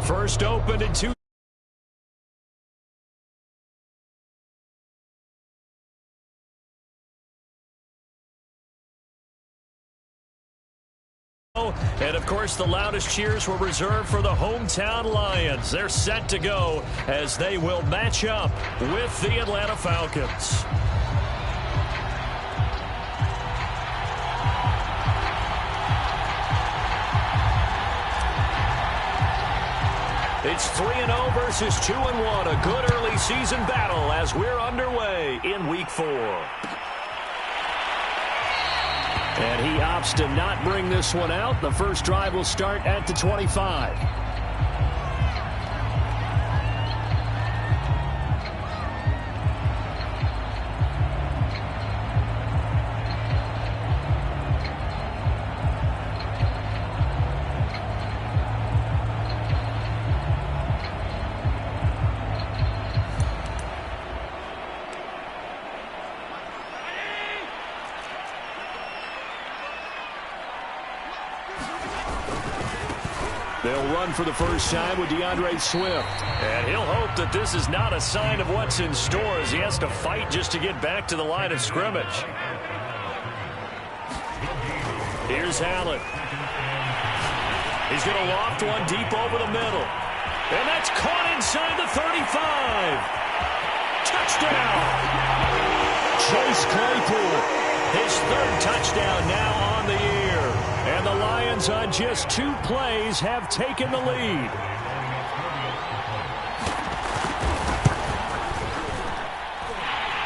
First opened in 2. And, of course, the loudest cheers were reserved for the hometown Lions. They're set to go as they will match up with the Atlanta Falcons. It's 3-0 versus 2-1. A good early season battle as we're underway in Week 4. And he opts to not bring this one out. The first drive will start at the 25. They'll run for the first time with DeAndre Swift. And he'll hope that this is not a sign of what's in store as he has to fight just to get back to the line of scrimmage. Here's Allen. He's going to loft one deep over the middle. And that's caught inside the 35. Touchdown! Chase Claypool. His third touchdown now on the year. And the Lions on just 2 plays have taken the lead.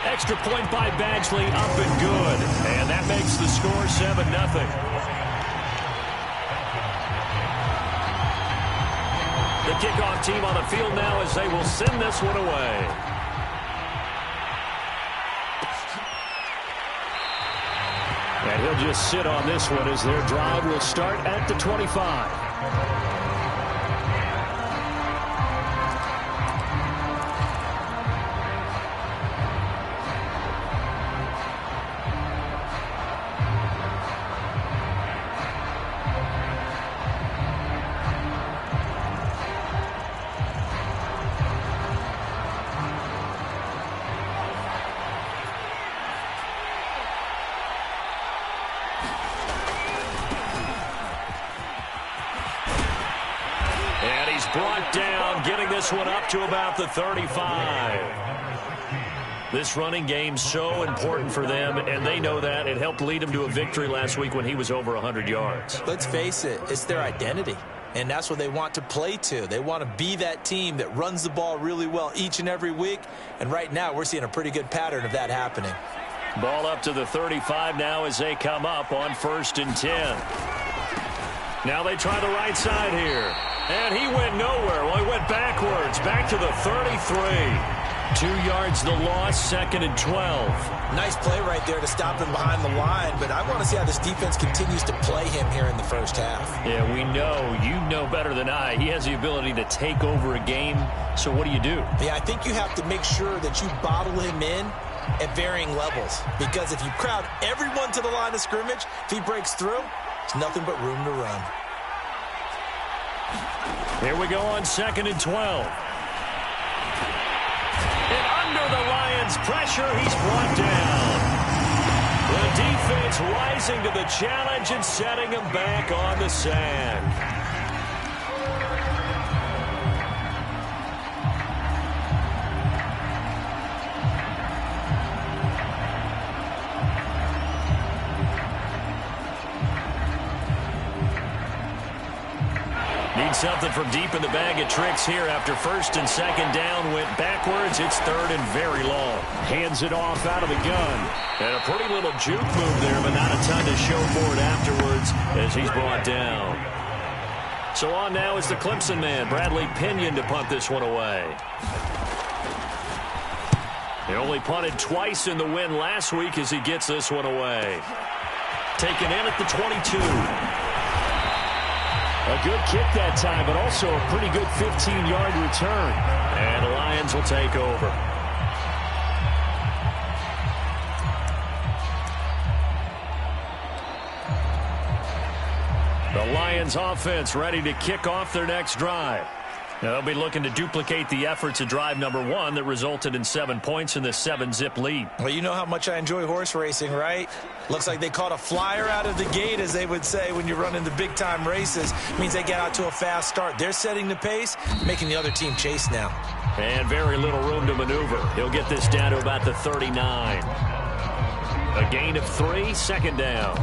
Extra point by Badgley, up and good. And that makes the score 7-0. The kickoff team on the field now as they will send this one away. And he'll just sit on this one as their drive will start at the 25. Brought down, getting this one up to about the 35. This running game's so important for them, and they know that. It helped lead them to a victory last week when he was over 100 yards. Let's face it, it's their identity, and that's what they want to play to. They want to be that team that runs the ball really well each and every week, and right now we're seeing a pretty good pattern of that happening. Ball up to the 35 now as they come up on 1st and 10. Now they try the right side here. And he went nowhere. Well, he went backwards, back to the 33. 2 yards the loss, 2nd and 12. Nice play right there to stop him behind the line, but I want to see how this defense continues to play him here in the first half. Yeah, we know. You know better than I. He has the ability to take over a game, so what do you do? Yeah, I think you have to make sure that you bottle him in at varying levels, because if you crowd everyone to the line of scrimmage, if he breaks through, there's nothing but room to run. Here we go on 2nd and 12. And under the Lions' pressure, he's brought down. The defense rising to the challenge and setting him back on the sand. Need something from deep in the bag of tricks here after 1st and 2nd down. Went backwards. It's 3rd and very long. Hands it off out of the gun. And a pretty little juke move there, but not a ton to show for it afterwards as he's brought down. So on now is the Clemson man, Bradley Pinion, to punt this one away. He only punted twice in the win last week as he gets this one away. Taken in at the 22. A good kick that time, but also a pretty good 15-yard return. And the Lions will take over. The Lions offense ready to kick off their next drive. Now they'll be looking to duplicate the efforts of drive number 1 that resulted in 7 points in this 7-zip lead. Well, you know how much I enjoy horse racing, right? Looks like they caught a flyer out of the gate, as they would say when you're running the big-time races. It means they get out to a fast start. They're setting the pace, making the other team chase now. And very little room to maneuver. He'll get this down to about the 39. A gain of 3, second down.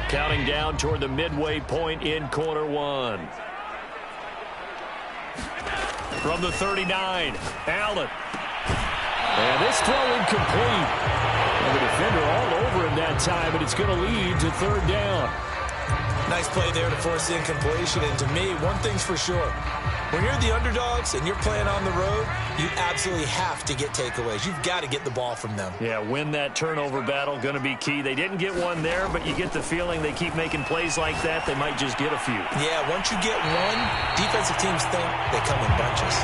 Counting down toward the midway point in quarter 1. From the 39, Allen. And this throw incomplete. And the defender all over him that time, but it's going to lead to third down. Nice play there to force the incompletion. And to me, one thing's for sure. When you're the underdogs and you're playing on the road, you absolutely have to get takeaways. You've got to get the ball from them. Yeah, win that turnover battle, going to be key. They didn't get one there, but you get the feeling they keep making plays like that, they might just get a few. Yeah, once you get one, defensive teams think they come in bunches.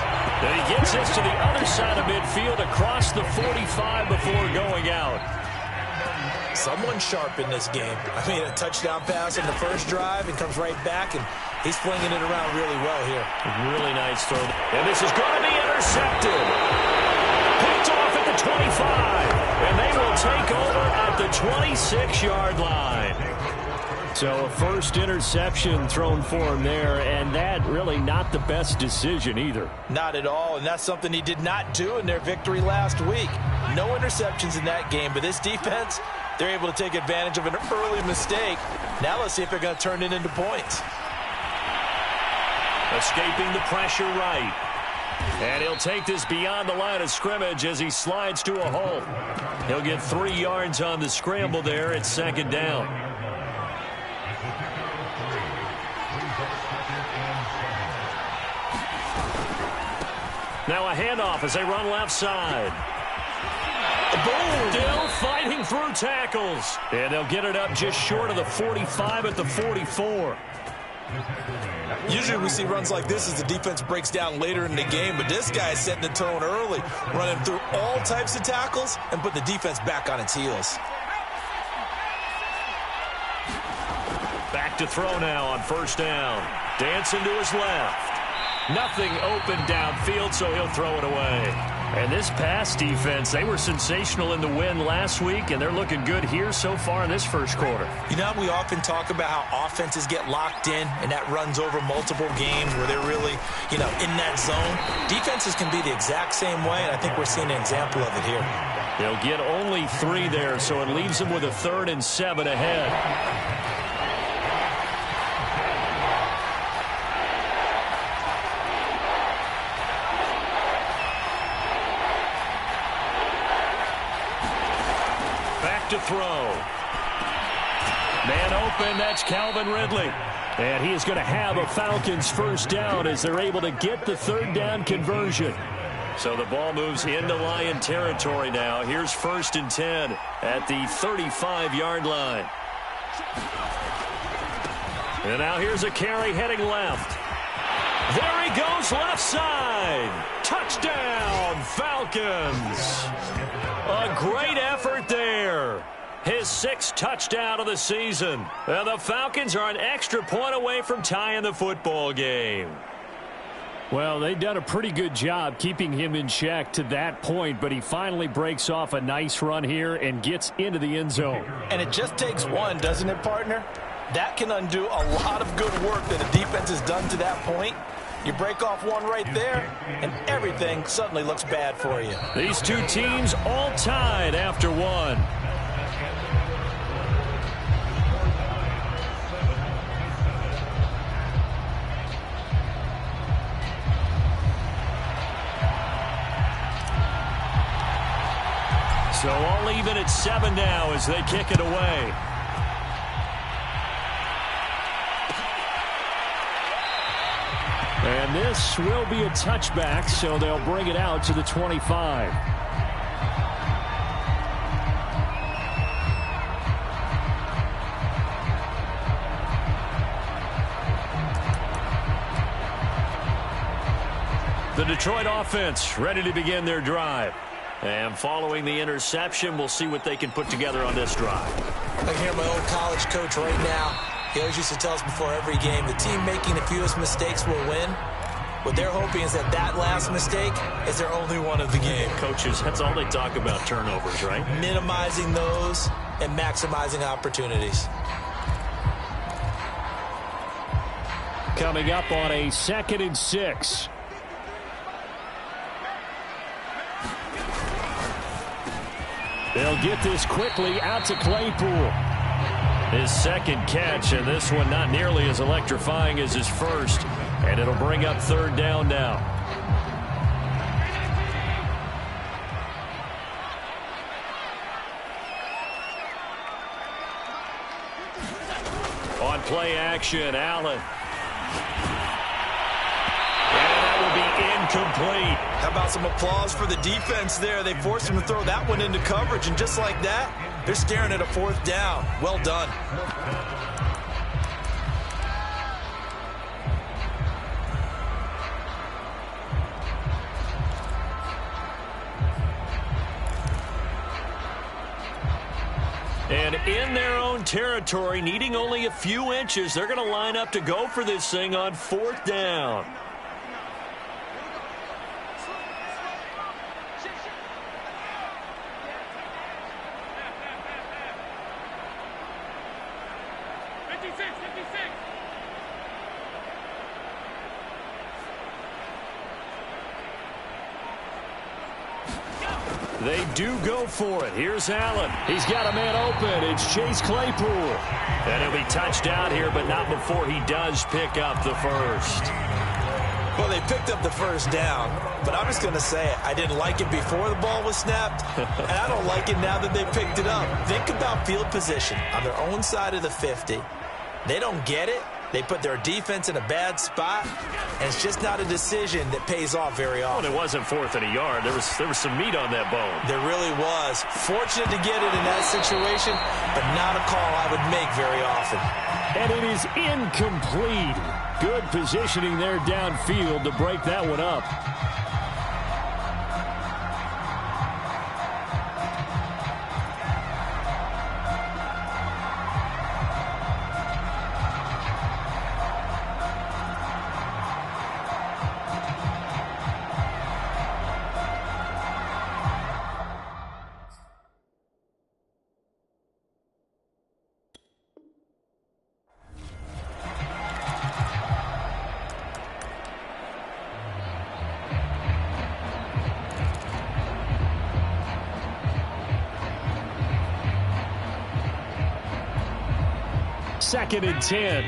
Then he gets this to the other side of midfield across the 45 before going out. Someone sharp in this game. I mean, a touchdown pass on the first drive and comes right back, and he's flinging it around really well here. Really nice throw. And this is going to be intercepted. Picked off at the 25. And they will take over at the 26-yard line. So a first interception thrown for him there, and that really not the best decision either. Not at all, and that's something he did not do in their victory last week. No interceptions in that game, but this defense, they're able to take advantage of an early mistake. Now let's see if they're going to turn it into points. Escaping the pressure right. And he'll take this beyond the line of scrimmage as he slides to a hole. He'll get 3 yards on the scramble there at second down. Now a handoff as they run left side. Boom! Still fighting through tackles. And they'll get it up just short of the 45 at the 44. Usually we see runs like this as the defense breaks down later in the game, but this guy is setting the tone early, running through all types of tackles and put the defense back on its heels. Back to throw now on first down. Dancing to his left. Nothing open downfield, so he'll throw it away. And this pass defense, they were sensational in the win last week, and they're looking good here so far in this first quarter. You know, we often talk about how offenses get locked in, and that runs over multiple games where they're really, in that zone. Defenses can be the exact same way, and I think we're seeing an example of it here. They'll get only 3 there, so it leaves them with a 3rd and 7 ahead. To throw. Man open, that's Calvin Ridley. And he is going to have a Falcons first down as they're able to get the 3rd down conversion. So the ball moves into Lion territory now. Here's 1st and 10 at the 35-yard line. And now here's a carry heading left. There he goes left side. Touchdown, Falcons. A great effort there. His 6th touchdown of the season. And the Falcons are an extra point away from tying the football game. Well, they've done a pretty good job keeping him in check to that point, but he finally breaks off a nice run here and gets into the end zone. And it just takes one, doesn't it, partner? That can undo a lot of good work that the defense has done to that point. You break off one right there, and everything suddenly looks bad for you. These two teams all tied after one. So all even at 7 now as they kick it away. And this will be a touchback, so they'll bring it out to the 25. The Detroit offense ready to begin their drive. And following the interception, we'll see what they can put together on this drive. I hear my old college coach right now. He always used to tell us before every game, the team making the fewest mistakes will win. What they're hoping is that that last mistake is their only one of the game. Coaches, that's all they talk about, turnovers, right? Minimizing those and maximizing opportunities. Coming up on a 2nd and 6. They'll get this quickly out to Claypool. His second catch, and this one not nearly as electrifying as his first. And it'll bring up 3rd down now. On play action, Allen. And that will be incomplete. How about some applause for the defense there? They forced him to throw that one into coverage, and just like that, they're staring at a 4th down. Well done. And in their own territory, needing only a few inches, they're going to line up to go for this thing on 4th down. They do go for it. Here's Allen. He's got a man open. It's Chase Claypool. And he'll be touched out here, but not before he does pick up the first. Well, they picked up the 1st down, but I'm just going to say it. I didn't like it before the ball was snapped, and I don't like it now that they picked it up. Think about field position on their own side of the 50. They don't get it. They put their defense in a bad spot, and it's just not a decision that pays off very often. Well, it wasn't 4th and a yard. There was some meat on that bone. There really was. Fortunate to get it in that situation, but not a call I would make very often. And it is incomplete. Good positioning there downfield to break that one up. Second and 10.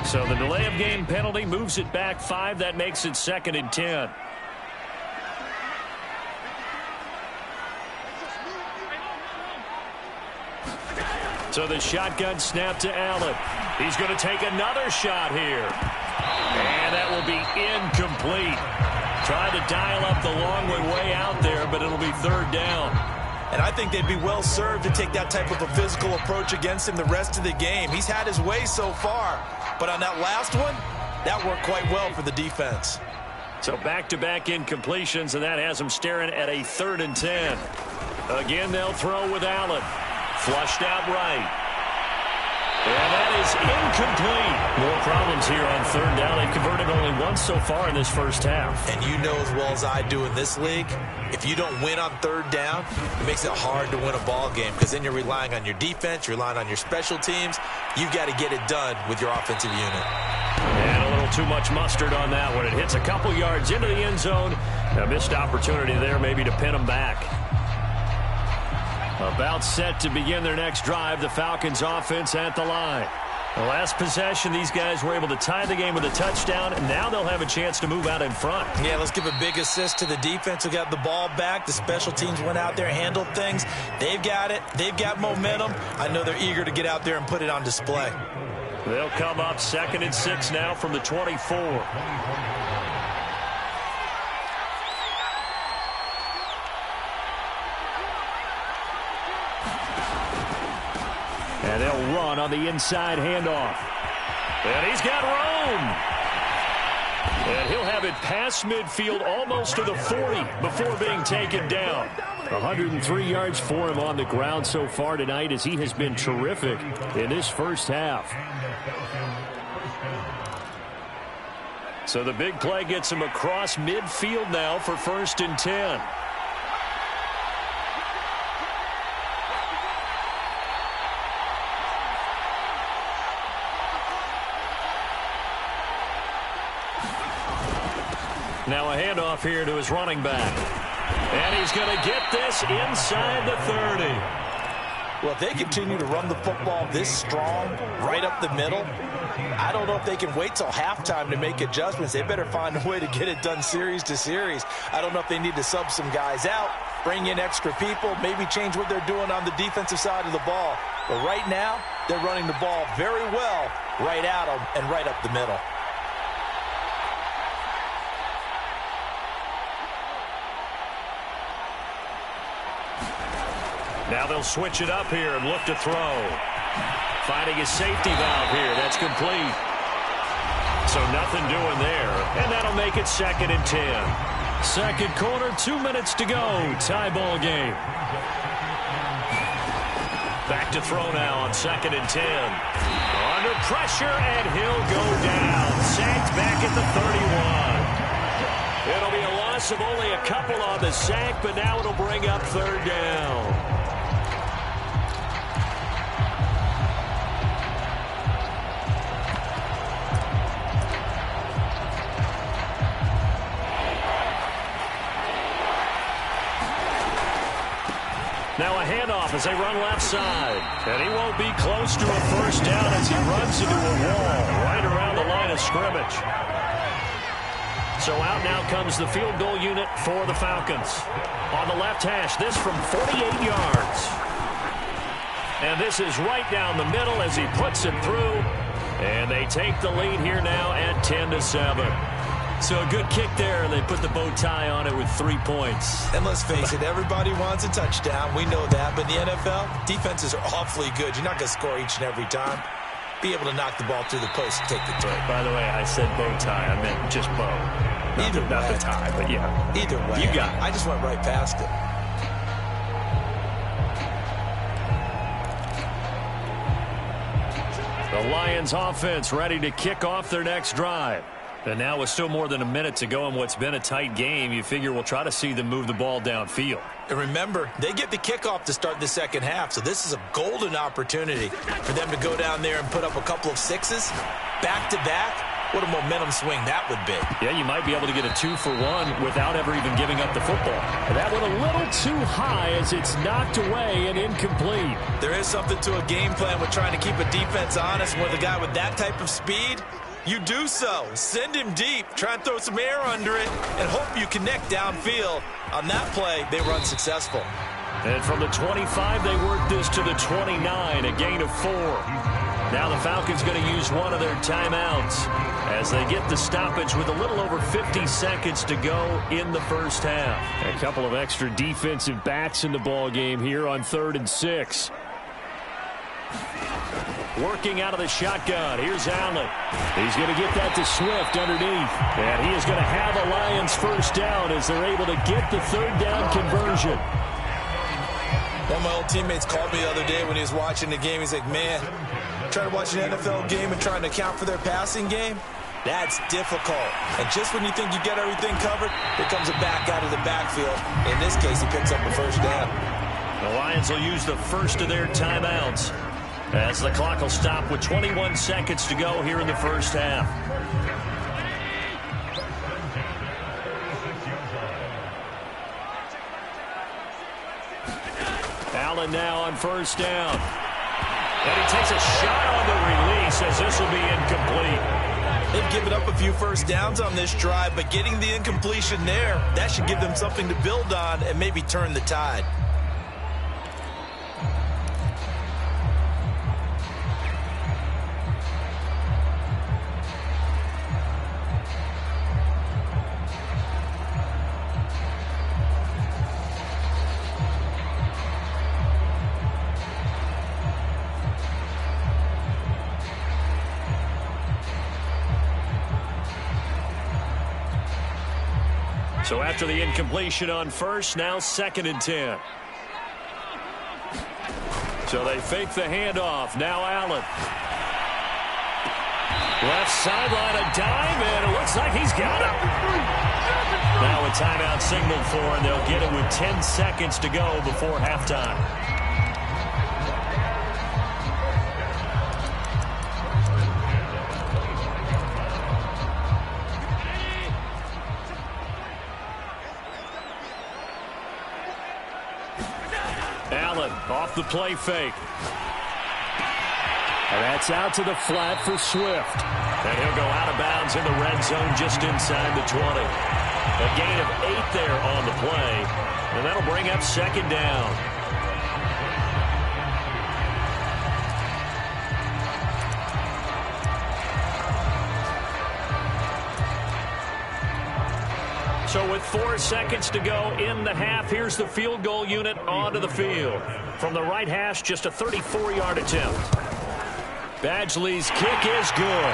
So the delay of game penalty moves it back 5. That makes it 2nd and 10. So the shotgun snap to Allen. He's going to take another shot here. And that will be incomplete. Trying to dial up the long way out there, but it'll be 3rd down. And I think they'd be well served to take that type of a physical approach against him the rest of the game. He's had his way so far. But on that last one, that worked quite well for the defense. So back-to-back incompletions, and that has them staring at a 3rd and 10. Again, they'll throw with Allen. Flushed out right. And that is incomplete. More problems here on 3rd down. They've converted only once so far in this first half. And you know as well as I do in this league, if you don't win on 3rd down, it makes it hard to win a ball game because then you're relying on your defense, you're relying on your special teams. You've got to get it done with your offensive unit. And a little too much mustard on that one. It hits a couple yards into the end zone. A missed opportunity there maybe to pin them back. About set to begin their next drive. The Falcons offense at the line. The last possession, these guys were able to tie the game with a touchdown, and now they'll have a chance to move out in front. Yeah, let's give a big assist to the defense who got the ball back. The special teams went out there, handled things. They've got it. They've got momentum. I know they're eager to get out there and put it on display. They'll come up 2nd and 6 now from the 24. And they'll run on the inside handoff. And he's got room. And he'll have it past midfield almost to the 40 before being taken down. 103 yards for him on the ground so far tonight as he has been terrific in this first half. So the big play gets him across midfield now for 1st and 10. Now a handoff here to his running back. And he's going to get this inside the 30. Well, if they continue to run the football this strong, right up the middle, I don't know if they can wait till halftime to make adjustments. They better find a way to get it done series to series. I don't know if they need to sub some guys out, bring in extra people, maybe change what they're doing on the defensive side of the ball. But right now, they're running the ball very well right at them and right up the middle. Now they'll switch it up here and look to throw. Finding his safety valve here. That's complete. So nothing doing there. And that'll make it 2nd and 10. Second quarter, 2 minutes to go. Tie ball game. Back to throw now on 2nd and 10. Under pressure, and he'll go down. Sacked back at the 31. It'll be a loss of only a couple on the sack, but now it'll bring up 3rd down. Now a handoff as they run left side. And he won't be close to a first down as he runs into a wall right around the line of scrimmage. So out now comes the field goal unit for the Falcons. On the left hash, this from 48 yards. And this is right down the middle as he puts it through. And they take the lead here now at 10-7. So a good kick there, and they put the bow tie on it with 3 points. And let's face it, everybody wants a touchdown. We know that. But in the NFL, defenses are awfully good. You're not going to score each and every time. Be able to knock the ball through the post and take the throw. By the way, I said bow tie. I meant just bow. Not the tie, but yeah. Either way. You got it. I just went right past it. The Lions offense ready to kick off their next drive. And now with still more than a minute to go in what's been a tight game, you figure we'll try to see them move the ball downfield. And remember, they get the kickoff to start the second half, so this is a golden opportunity for them to go down there and put up a couple of sixes back-to-back. What a momentum swing that would be. Yeah, you might be able to get a 2-for-1 without ever even giving up the football. That went a little too high as it's knocked away and incomplete. There is something to a game plan with trying to keep a defense honest. With a guy with that type of speed, you do so. Send him deep. Try and throw some air under it and hope you connect downfield. On that play, they run successful. And from the 25, they work this to the 29, a gain of 4. Now the Falcons going to use one of their timeouts as they get the stoppage with a little over 50 seconds to go in the first half. A couple of extra defensive backs in the ball game here on 3rd and 6. Working out of the shotgun. Here's Allen. He's going to get that to Swift underneath. And he is going to have a Lions first down as they're able to get the 3rd down conversion. One of my old teammates called me the other day when he was watching the game. He's like, man, trying to watch an NFL game and trying to account for their passing game, that's difficult. And just when you think you get everything covered, here comes a back out of the backfield. In this case, he picks up the first down. The Lions will use the first of their timeouts as the clock will stop with 21 seconds to go here in the first half. Allen now on first down. And he takes a shot on the release as this will be incomplete. They've given up a few first downs on this drive, but getting the incompletion there, that should give them something to build on and maybe turn the tide. So after the incompletion on first, now 2nd and 10. So they fake the handoff. Now Allen. Left sideline, a dive, and it looks like he's got it. Now a timeout signaled for, and they'll get it with 10 seconds to go before halftime. Allen off the play fake. And that's out to the flat for Swift. And he'll go out of bounds in the red zone just inside the 20. A gain of 8 there on the play. And that'll bring up 2nd down. So with 4 seconds to go in the half, here's the field goal unit onto the field. From the right hash, just a 34-yard attempt. Badgley's kick is good.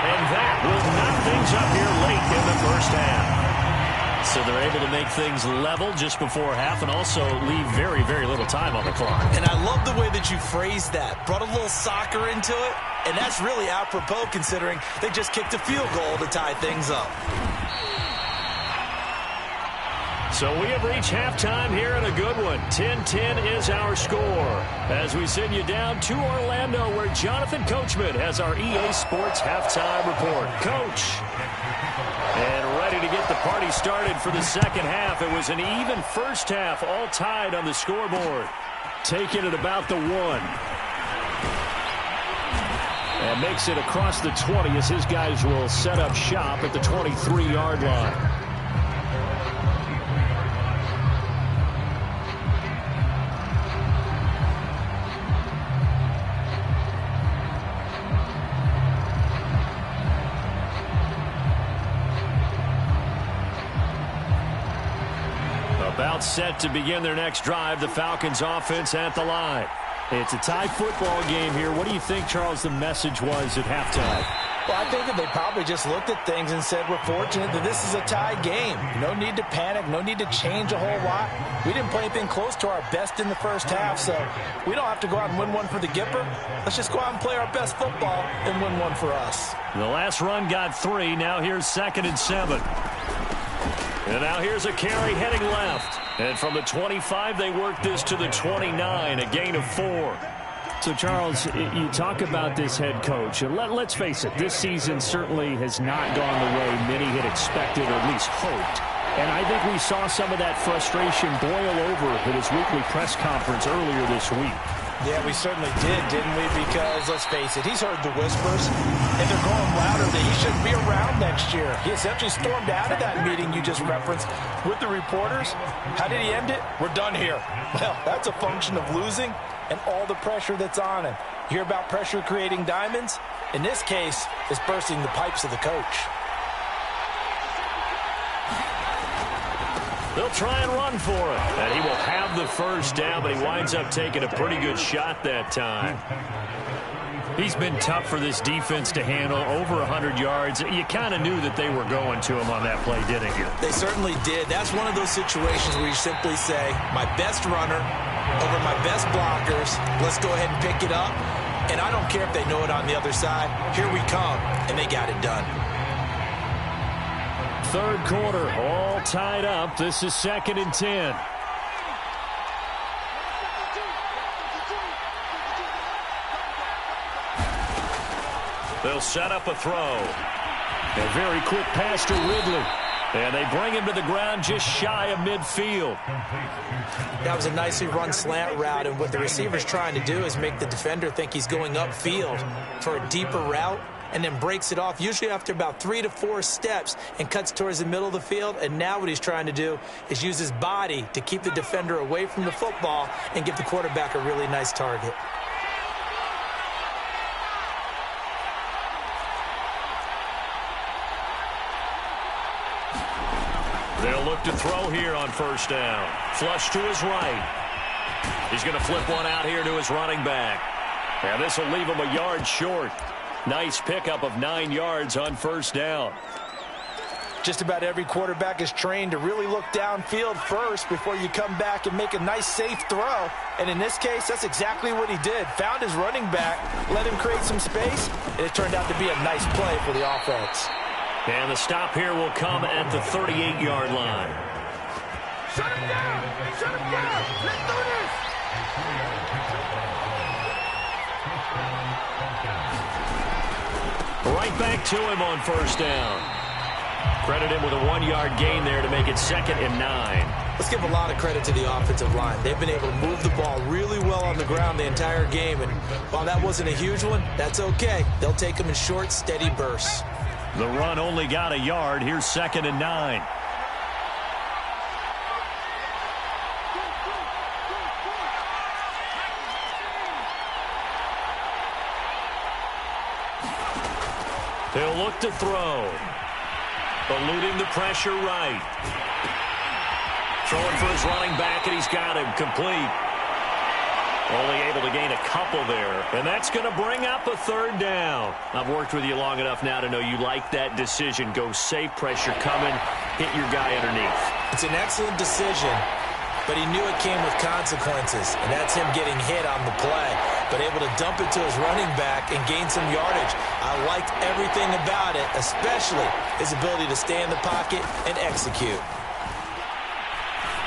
And that will knock things up here late in the first half. So they're able to make things level just before half and also leave very, very little time on the clock. And I love the way that you phrased that. Brought a little soccer into it. And that's really apropos considering they just kicked a field goal to tie things up. So we have reached halftime here in a good one. 10-10 is our score. As we send you down to Orlando where Jonathan Coachman has our EA Sports halftime report. Coach. And ready to get the party started for the second half. It was an even first half, all tied on the scoreboard. Taking it about the 1. And makes it across the 20 as his guys will set up shop at the 23-yard line. About set to begin their next drive, the Falcons offense at the line. It's a tie football game here. What do you think, Charles, the message was at halftime? Well, I think that they probably just looked at things and said, we're fortunate that this is a tie game. No need to panic, no need to change a whole lot. We didn't play anything close to our best in the first half, so we don't have to go out and win one for the Gipper. Let's just go out and play our best football and win one for us. The last run got 3. Now here's 2nd and 7. And now here's a carry heading left. And from the 25, they work this to the 29, a gain of 4. So, Charles, you talk about this head coach. And let's face it, this season certainly has not gone the way many had expected or at least hoped. And I think we saw some of that frustration boil over at his weekly press conference earlier this week. Yeah, we certainly did, didn't we? Because, let's face it, he's heard the whispers, and they're going louder that he shouldn't be around next year. He essentially stormed out of that meeting you just referenced with the reporters. How did he end it? We're done here. Well, that's a function of losing and all the pressure that's on him. You hear about pressure creating diamonds? In this case, it's bursting the pipes of the coach. They'll try and run for it. And he will have the first down, but he winds up taking a pretty good shot that time. He's been tough for this defense to handle, over 100 yards. You kind of knew that they were going to him on that play, didn't you? They certainly did. That's one of those situations where you simply say, my best runner over my best blockers. Let's go ahead and pick it up. And I don't care if they know it on the other side. Here we come, and they got it done. Third quarter, all tied up. This is 2nd and 10. They'll set up a throw. A very quick pass to Ridley. And they bring him to the ground just shy of midfield. That was a nicely run slant route, and what the receiver's trying to do is make the defender think he's going upfield for a deeper route, and then breaks it off, usually after about 3 to 4 steps, and cuts towards the middle of the field. And now what he's trying to do is use his body to keep the defender away from the football and give the quarterback a really nice target. They'll look to throw here on first down. Flush to his right. He's going to flip one out here to his running back. And this will leave him a yard short. Nice pickup of 9 yards on first down. Just about every quarterback is trained to really look downfield first before you come back and make a nice, safe throw. And in this case, that's exactly what he did. Found his running back, let him create some space, and it turned out to be a nice play for the offense. And the stop here will come at the 38-yard line. Shut him down! Shut him down! Let's do this! Right back to him on first down. Credit him with a 1-yard gain there to make it 2nd and 9. Let's give a lot of credit to the offensive line. They've been able to move the ball really well on the ground the entire game. And while that wasn't a huge one, that's okay. They'll take them in short, steady bursts. The run only got a yard. Here's 2nd and 9. He'll look to throw. Eluding the pressure right. Throwing for his running back, and he's got him complete. Only able to gain a couple there. And that's going to bring up a 3rd down. I've worked with you long enough now to know you like that decision. Go safe, pressure coming, hit your guy underneath. It's an excellent decision, but he knew it came with consequences, and that's him getting hit on the play, but able to dump it to his running back and gain some yardage. I liked everything about it, especially his ability to stay in the pocket and execute.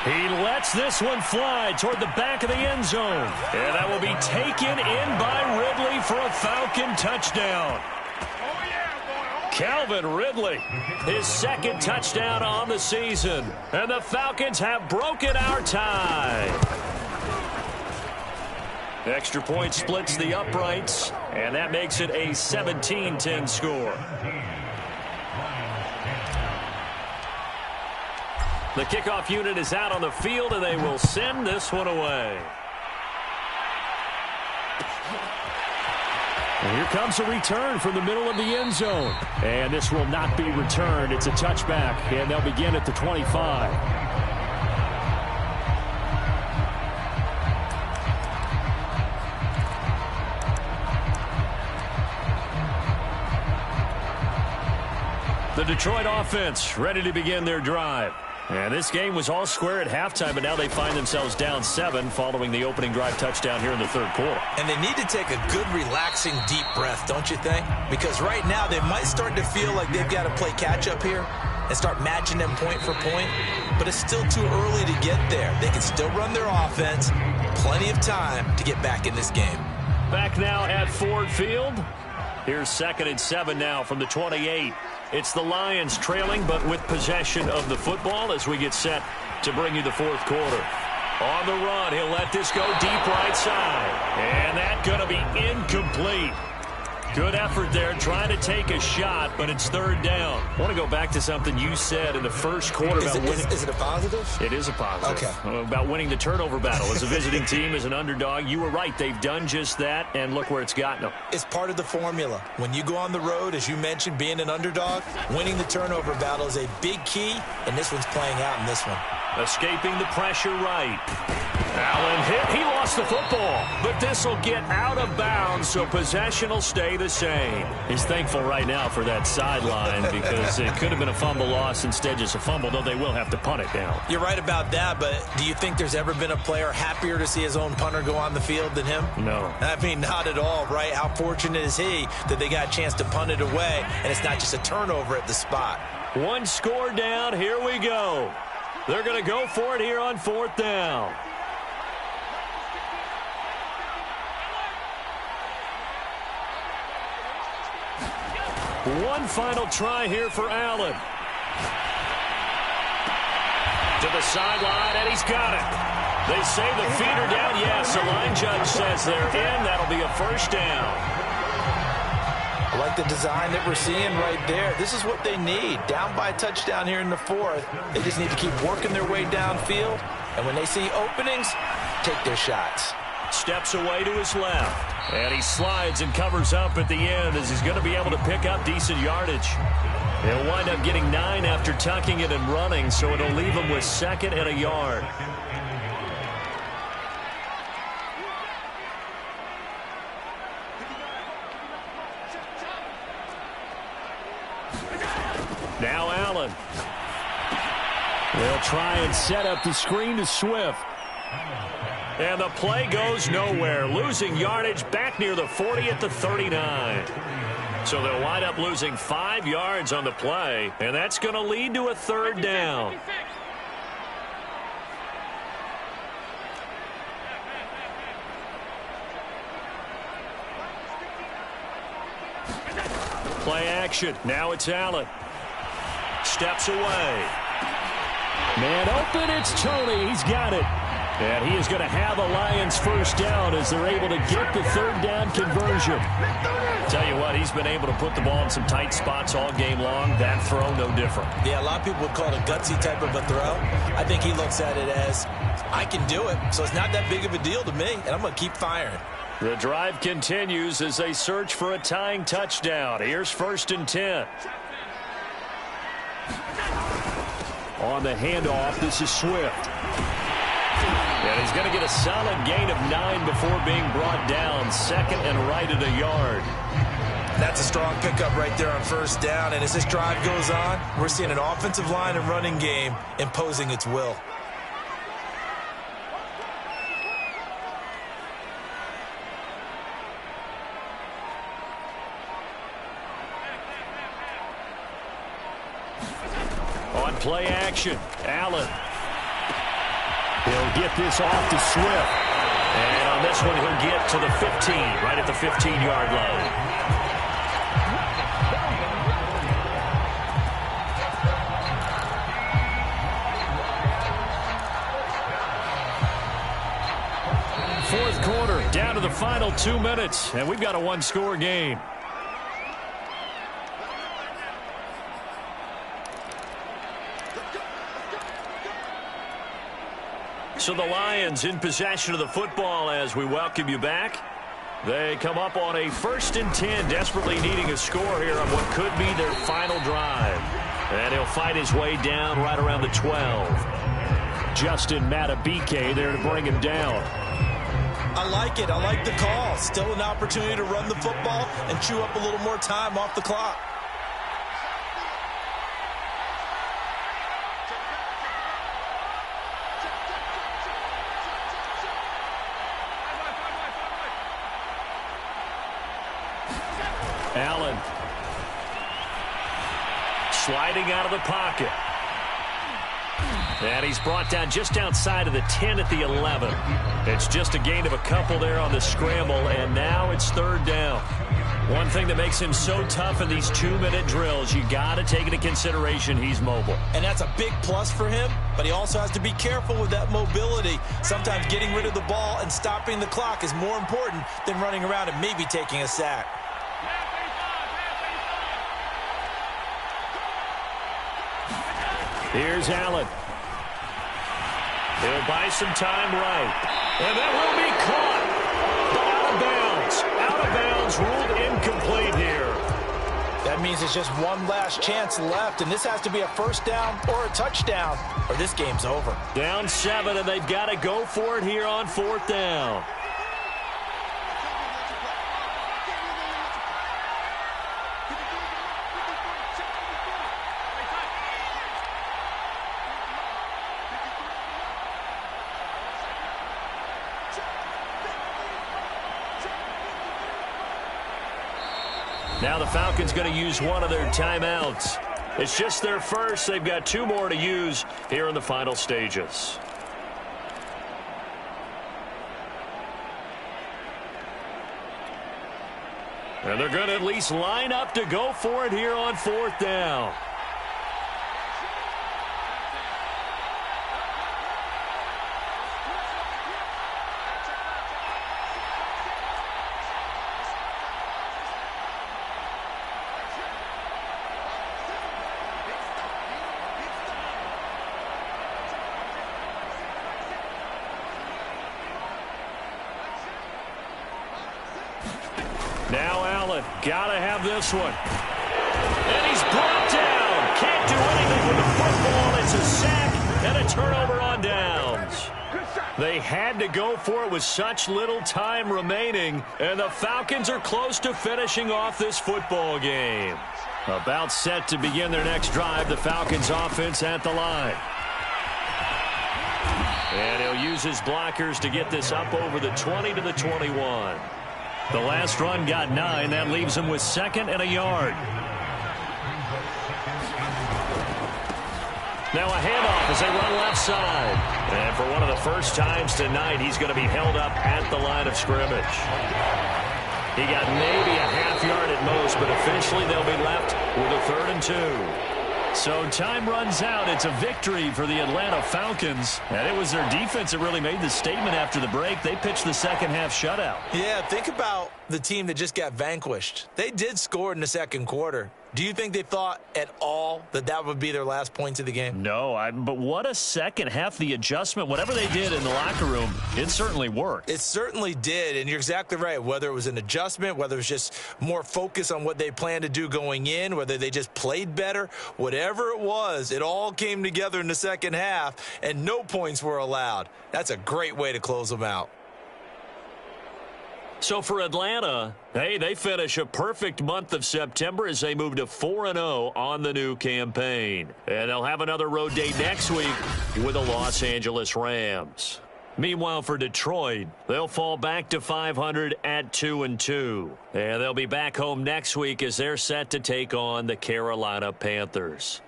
He lets this one fly toward the back of the end zone. And that will be taken in by Ridley for a Falcon touchdown. Calvin Ridley, his 2nd touchdown on the season. And the Falcons have broken our tie. Extra point splits the uprights, and that makes it a 17-10 score. The kickoff unit is out on the field, and they will send this one away. And here comes a return from the middle of the end zone. And this will not be returned. It's a touchback, and they'll begin at the 25. The Detroit offense ready to begin their drive. And this game was all square at halftime, but now they find themselves down 7 following the opening drive touchdown here in the 3rd quarter. And they need to take a good, relaxing, deep breath, don't you think? Because right now they might start to feel like they've got to play catch-up here and start matching them point for point. But it's still too early to get there. They can still run their offense. Plenty of time to get back in this game. Back now at Ford Field. Here's 2nd and 7 now from the 28. It's the Lions trailing, but with possession of the football as we get set to bring you the 4th quarter. On the run, he'll let this go deep right side. And that's going to be incomplete. Good effort there, trying to take a shot, but it's 3rd down. I want to go back to something you said in the 1st quarter about winning. Is it a positive? It is a positive. Okay. About winning the turnover battle. As a visiting team, as an underdog, you were right. They've done just that, and look where it's gotten them. It's part of the formula. When you go on the road, as you mentioned, being an underdog, winning the turnover battle is a big key, and this one's playing out in this one. Escaping the pressure right. Allen hit. He lost the football, but this will get out of bounds, so possession will stay the same. He's thankful right now for that sideline because it could have been a fumble loss, instead just a fumble, though they will have to punt it now. You're right about that, but do you think there's ever been a player happier to see his own punter go on the field than him? No. I mean, not at all, right? How fortunate is he that they got a chance to punt it away, and it's not just a turnover at the spot. One score down. Here we go. They're going to go for it here on 4th down. One final try here for Allen. To the sideline, and he's got it. They say the feet are down. Yes, the line judge says they're in. That'll be a 1st down. I like the design that we're seeing right there. This is what they need. Down by a touchdown here in the 4th. They just need to keep working their way downfield. And when they see openings, take their shots. Steps away to his left. And he slides and covers up at the end as he's going to be able to pick up decent yardage. He'll wind up getting 9 after tucking it and running, so it'll leave him with 2nd and a yard. Now Allen. They'll try and set up the screen to Swift. And the play goes nowhere. Losing yardage back near the 40 at the 39. So they'll wind up losing 5 yards on the play, and that's going to lead to a third down. Play action. Now it's Allen. Steps away. Man open, it's Tony. He's got it. And he is going to have a Lions first down as they're able to get the third down conversion. Tell you what, he's been able to put the ball in some tight spots all game long. That throw, no different. Yeah, a lot of people would call it a gutsy type of a throw. I think he looks at it as, I can do it, so it's not that big of a deal to me, and I'm going to keep firing. The drive continues as they search for a tying touchdown. Here's 1st and 10. On the handoff, this is Swift. And he's going to get a solid gain of 9 before being brought down. 2nd and right at a yard. That's a strong pickup right there on 1st down. And as this drive goes on, we're seeing an offensive line and running game imposing its will. On play action, Allen. He'll get this off to Swift. And on this one, he'll get to the 15, right at the 15-yard line. Fourth quarter, down to the final 2 minutes, and we've got a one-score game. So the Lions in possession of the football as we welcome you back. They come up on a 1st and 10, desperately needing a score here on what could be their final drive. And he'll fight his way down right around the 12. Justin Matabike there to bring him down. I like it. I like the call. Still an opportunity to run the football and chew up a little more time off the clock. Allen sliding out of the pocket. And he's brought down just outside of the 10 at the 11. It's just a gain of a couple there on the scramble, and now it's 3rd down. One thing that makes him so tough in these 2-minute drills, you got to take into consideration he's mobile. And that's a big plus for him, but he also has to be careful with that mobility. Sometimes getting rid of the ball and stopping the clock is more important than running around and maybe taking a sack. Here's Allen. He'll buy some time right. And that will be caught. But out of bounds. Out of bounds, ruled incomplete here. That means it's just one last chance left, and this has to be a 1st down or a touchdown, or this game's over. Down 7, and they've got to go for it here on 4th down. Now the Falcons going to use one of their timeouts. It's just their first. They've got 2 more to use here in the final stages. And they're going to at least line up to go for it here on 4th down. Now Allen, gotta have this one. And he's brought down. Can't do anything with the football. It's a sack and a turnover on downs. They had to go for it with such little time remaining, and the Falcons are close to finishing off this football game. About set to begin their next drive, the Falcons offense at the line. And he'll use his blockers to get this up over the 20 to the 21. The last run got 9. That leaves him with 2nd and a yard. Now a handoff as they run left side. And for one of the first times tonight, he's going to be held up at the line of scrimmage. He got maybe a half yard at most, but officially they'll be left with a 3rd and 2. So time runs out. It's a victory for the Atlanta Falcons. And it was their defense that really made the statement after the break. They pitched the second-half shutout. Yeah, think about the team that just got vanquished. They did score in the second quarter. Do you think they thought at all that that would be their last points of the game? No, but what a second half. The adjustment, whatever they did in the locker room, it certainly worked. It certainly did, and you're exactly right. Whether it was an adjustment, whether it was just more focus on what they planned to do going in, whether they just played better, whatever it was, it all came together in the second half, and no points were allowed. That's a great way to close them out. So for Atlanta, hey, they finish a perfect month of September as they move to 4-0 on the new campaign. And they'll have another road date next week with the Los Angeles Rams. Meanwhile, for Detroit, they'll fall back to 500 at 2-2. And they'll be back home next week as they're set to take on the Carolina Panthers.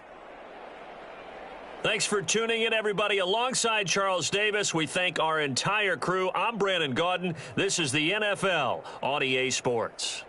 Thanks for tuning in, everybody. Alongside Charles Davis, we thank our entire crew. I'm Brandon Gaudin. This is the NFL on EA Sports.